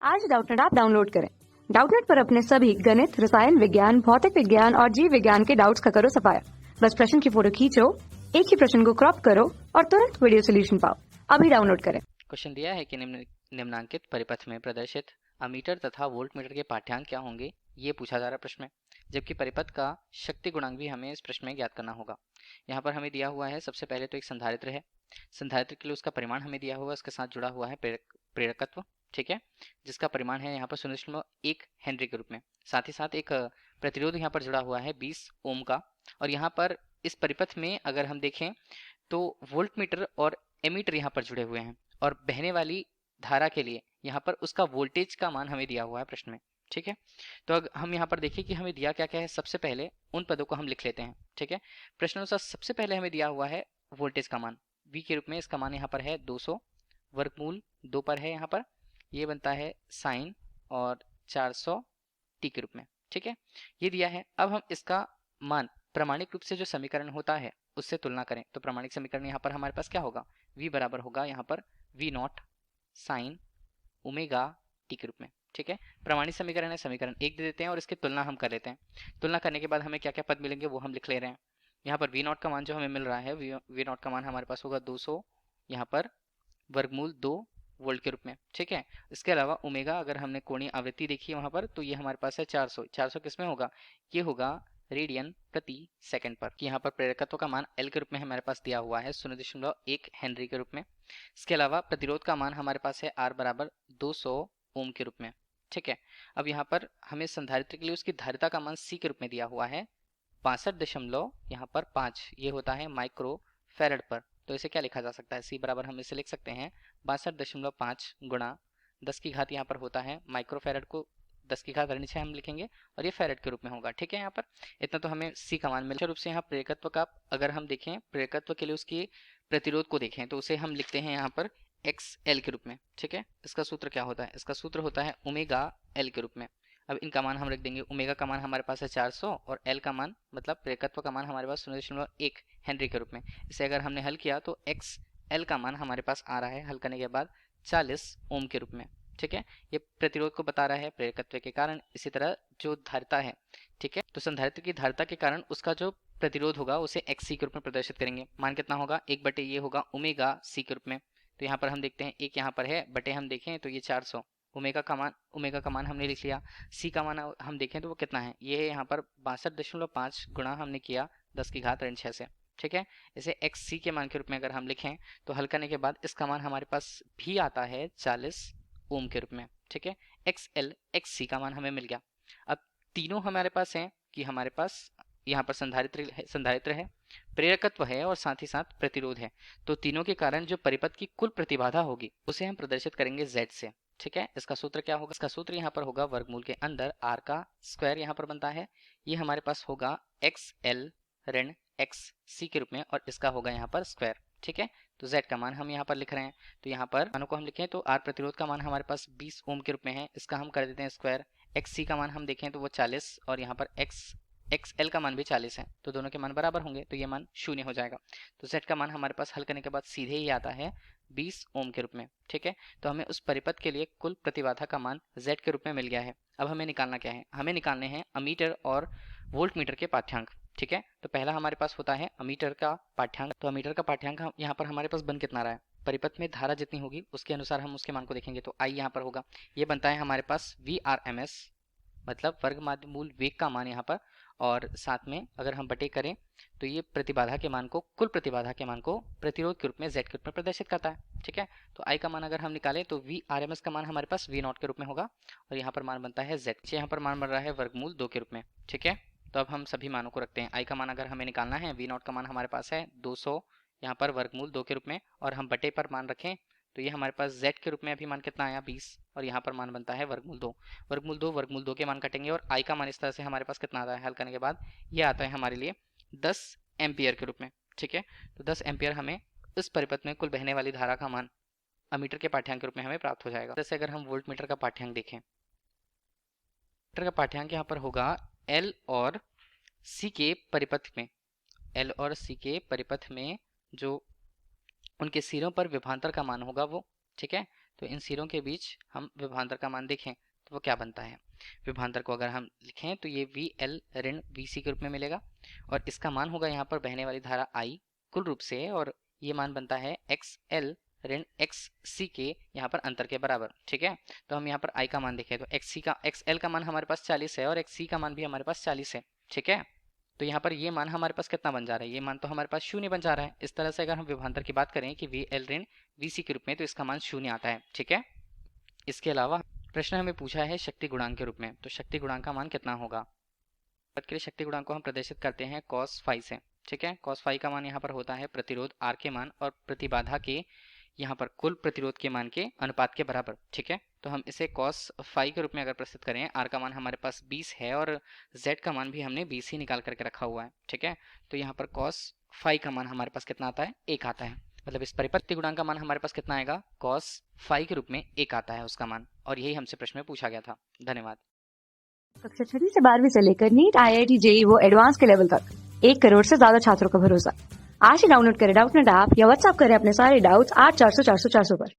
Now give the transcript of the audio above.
आज Doubtnut app download करें। Doubtnut पर अपने सभी गणित, रसायन विज्ञान, भौतिक विज्ञान और जीव विज्ञान के डाउट्स का करो सफाया। बस प्रश्न की फोटो खींचो, एक ही प्रश्न को क्रॉप करो और तुरंत वीडियो सोल्यूशन पाओ। अभी डाउनलोड करें। क्वेश्चन दिया है कि निम्नांकित परिपथ में प्रदर्शित अमीटर तथा वोल्ट मीटर के पाठ्यांक क्या होंगे, ये पूछा जा रहा है प्रश्न में। जबकि परिपथ का शक्ति गुणांक भी हमें इस प्रश्न में ज्ञात करना होगा। यहाँ पर हमें दिया हुआ है सबसे पहले तो एक संधारित्र है। संधारित्र के लिए उसका परिमाण हमें दिया हुआ है, उसके साथ जुड़ा हुआ है प्रेरकत्व, ठीक है, जिसका परिमाण है यहाँ पर 0.1 हेनरी के रूप में। साथ ही साथ एक प्रतिरोध यहाँ पर जुड़ा हुआ है 20 ओम का। और यहाँ पर इस परिपथ में अगर हम देखें तो वोल्ट मीटर और एमीटर यहाँ पर जुड़े हुए हैं और बहने वाली धारा के लिए यहाँ पर उसका वोल्टेज का मान हमें दिया हुआ है प्रश्न में, ठीक है। तो अगर हम यहाँ पर देखिए कि हमें दिया क्या क्या है, सबसे पहले उन पदों को हम लिख लेते हैं, ठीक है। प्रश्न अनुसार सबसे पहले हमें दिया हुआ है वोल्टेज का मान v के रूप में। इसका मान यहाँ पर है 200, वर्गमूल 2 पर है यहाँ पर, ये बनता है साइन और 400 टी के रूप में, ठीक है, ये दिया है। अब हम इसका मान प्रामाणिक रूप से जो समीकरण होता है उससे तुलना करें तो प्रामाणिक समीकरण यहाँ पर हमारे पास क्या होगा, v बराबर होगा यहाँ पर v not sine omega T के रूप में, ठीक है। प्रामाणिक समीकरण है, समीकरण 1 दे देते हैं और इसकी तुलना हम कर लेते हैं। तुलना करने के बाद हमें क्या क्या पद मिलेंगे वो हम लिख ले रहे हैं। यहाँ पर v नॉट का मान जो हमें मिल रहा है, v नॉट का मान हमारे पास होगा 200 यहाँ पर वर्गमूल 2 वोल्ट के रूप में, ठीक है। इसके अलावा ओमेगा अगर हमने कोणीय आवृत्ति देखी है वहां पर तो ये हमारे पास है 400 किस में होगा, ये होगा रेडियन प्रति सेकंड पर। यहाँ पर प्रेरकत्व का मान L के रूप में हमारे पास दिया हुआ है 0.1 हेनरी के रूप में। इसके अलावा प्रतिरोध का मान हमारे पास है R बराबर 200 ओम के रूप में, ठीक है। अब यहाँ पर हमें संधारित्र के लिए उसकी धारिता का मान C के रूप में दिया हुआ है 62.5, ये होता है माइक्रो फैरड पर। तो इसे क्या लिखा जा सकता है, C बराबर हम इसे लिख सकते हैं 62.5 गुणा 10 की घात यहाँ पर होता है माइक्रो फैरड को 10 की घात ऋण 6 हम लिखेंगे और ये फैरड के रूप में होगा, ठीक है। यहाँ पर इतना तो हमें C का मान मिल रूप से। यहाँ प्रेरकत्व का अगर हम देखें, प्रेरकत्व के लिए उसकी प्रतिरोध को देखें तो उसे हम लिखते हैं यहाँ पर XL के रूप में, ठीक है। इसका सूत्र क्या होता है, इसका सूत्र होता है ओमेगा L के रूप में। अब इनका मान हम रख देंगे, ओमेगा का मान हमारे पास है 400 और L का मान मतलब प्रेरकत्व का मान हमारे पास 0.1 हेनरी के रूप में। इसे अगर हमने हल किया तो XL का मान हमारे पास आ रहा है हल करने के बाद 40 ओम के रूप में, ठीक है। ये प्रतिरोध को बता रहा है प्रेरकत्व के कारण। इसी तरह जो धारिता है, ठीक है, तो संधारित्र की धारिता के कारण उसका जो प्रतिरोध होगा उसे XC के रूप में प्रदर्शित करेंगे। मान कितना होगा, 1 बटे ये होगा ओमेगा C के रूप में। तो यहाँ पर हम देखते हैं एक यहाँ पर है बटे हम देखें तो ये 400, ओमेगा का मान हमने लिख लिया। C का मान हम देखें तो वो कितना है, ये है यहाँ पर 62.5 गुणा हमने किया 10 की घात ऋण 6 से, ठीक है। इसे XC के मान के रूप में अगर हम लिखें तो हल करने के बाद इसका मान हमारे पास भी आता है 40 ओम के रूप में, ठीक है। XL XC का मान हमें मिल गया। अब तीनों हमारे पास हैं कि हमारे पास यहाँ पर संधारित्र है, प्रेरकत्व है और साथ ही साथ प्रतिरोध है। तो तीनों के कारण जो परिपथ की कुल प्रतिबाधा होगी उसे हम प्रदर्शित करेंगे Z से, ठीक है। इसका सूत्र क्या होगा, इसका सूत्र यहाँ पर होगा वर्गमूल के अंदर R का स्क्वायर यहाँ पर बनता है, ये हमारे पास होगा XL ऋण XC के रूप में और इसका होगा यहाँ पर स्क्वायर, ठीक है। तो Z का मान हम यहाँ पर लिख रहे हैं। तो यहाँ पर मानों को हम लिखें तो R प्रतिरोध का मान हमारे पास 20 ओम के रूप में है, इसका हम कर देते हैं स्क्वायर। XC का मान हम देखें तो वो 40 और यहाँ पर XL का मान भी 40 है, तो दोनों के मान बराबर होंगे तो ये मान 0 हो जाएगा। तो Z का मान हमारे पास हल करने के बाद सीधे ही आता है 20 ओम के रूप में, ठीक है। तो हमें उस परिपथ के लिए कुल प्रतिबाधा का मान Z के रूप में मिल गया है। अब हमें निकालना क्या है, हमें निकालने हैं अमीटर और वोल्ट मीटर के पाठ्यांक, ठीक है। तो पहला हमारे पास होता है अमीटर का पाठ्यांक। तो अमीटर का पाठ्यांक यहाँ पर हमारे पास बन कितना रहा है, परिपथ में धारा जितनी होगी उसके अनुसार हम उसके मान को देखेंगे। तो I यहाँ पर होगा, ये बनता है हमारे पास VRMS मतलब वर्ग माध्य मूल वेग का मान यहाँ पर, और साथ में अगर हम बटे करें तो ये प्रतिबाधा के मान को, कुल प्रतिबाधा के मान को प्रतिरोध के रूप में Z के रूप में प्रदर्शित करता है, ठीक है। तो I का मान अगर हम निकालें तो VRMS का मान हमारे पास V नॉट के रूप में होगा और यहाँ पर मान बनता है Z। यहाँ पर मान बन रहा है वर्गमूल 2 के रूप में, ठीक है। तो अब हम सभी मानों को रखते हैं। I का मान अगर हमें निकालना है, V नॉट का मान हमारे पास है 200 यहाँ पर वर्गमूल 2 के रूप में, और हम बटे पर मान रखें तो ये हमारे पास Z के रूप में अभी मान कितना आया 20 और यहाँ पर मान बनता है वर्गमूल 2। वर्गमूल 2 के मान कटेंगे और I का मान इस तरह से हमारे पास कितना आता है, हल करने के बाद ये आता है हमारे लिए 10 एम्पियर के रूप में, ठीक है। तो 10 एम्पियर हमें इस परिपथ में कुल बहने वाली धारा का मान अमीटर के पाठ्यांक के रूप में हमें प्राप्त हो जाएगा। जैसे अगर हम वोल्ट मीटर का पाठ्यांक देखें, मीटर का पाठ्यांक यहाँ पर होगा L और C के परिपथ में, L और C के परिपथ में जो उनके सिरों पर विभवांतर का मान होगा वो, ठीक है। तो इन सिरों के बीच हम विभवांतर का मान देखें तो वो क्या बनता है। विभवांतर को अगर हम लिखें तो ये VL ऋण VC के रूप में मिलेगा और इसका मान होगा यहाँ पर बहने वाली धारा I कुल रूप से, और ये मान बनता है XL ऋण XC के यहाँ पर अंतर के बराबर। ठीक है, तो हम यहाँ पर I का मान देखें तो XL का मान हमारे पास 40 है और XC का मान भी हमारे पास 40 है। ठीक है, तो यहाँ पर ये मान हमारे पास कितना बन जा रहा है, ये मान तो हमारे पास 0 बन जा रहा है। इस तरह से अगर हम विभवांतर की बात करें कि VL ऋण VC के रूप में, तो इसका मान 0 आता है। ठीक है, इसके अलावा प्रश्न हमें पूछा है शक्ति गुणांक के रूप में, तो शक्ति गुणांक का मान कितना होगा। बात करें शक्ति गुणांक को हम प्रदर्शित करते हैं cos फाई से। ठीक है, cos फाई का मान यहाँ पर होता है प्रतिरोध R के मान और प्रतिबाधा के यहाँ पर कुल प्रतिरोध के मान के अनुपात के बराबर। ठीक है, तो हम इसे cos फाई के रूप में अगर प्रस्तुत करें, R का मान हमारे पास 20 है और Z का मान भी हमने 20 ही निकाल करके रखा हुआ है। ठीक है, तो यहाँ पर cos फाई का मान हमारे पास कितना आता है, 1 आता है। मतलब इस परिपत्ति गुणांक का मान हमारे पास कितना आएगा, cos फाई के रूप में 1 आता है उसका मान, और यही हमसे प्रश्न में पूछा गया था। धन्यवाद। कक्षा 6 से 12वीं से लेकर नीट, IIT, JEE वो एडवांस के लेवल तक 1 करोड़ से ज्यादा छात्रों का भरोसा। आज ही डाउनलोड करें डाउटनेट ऐप या व्हाट्सएप करें अपने सारे डाउट्स 8400 400 400 पर।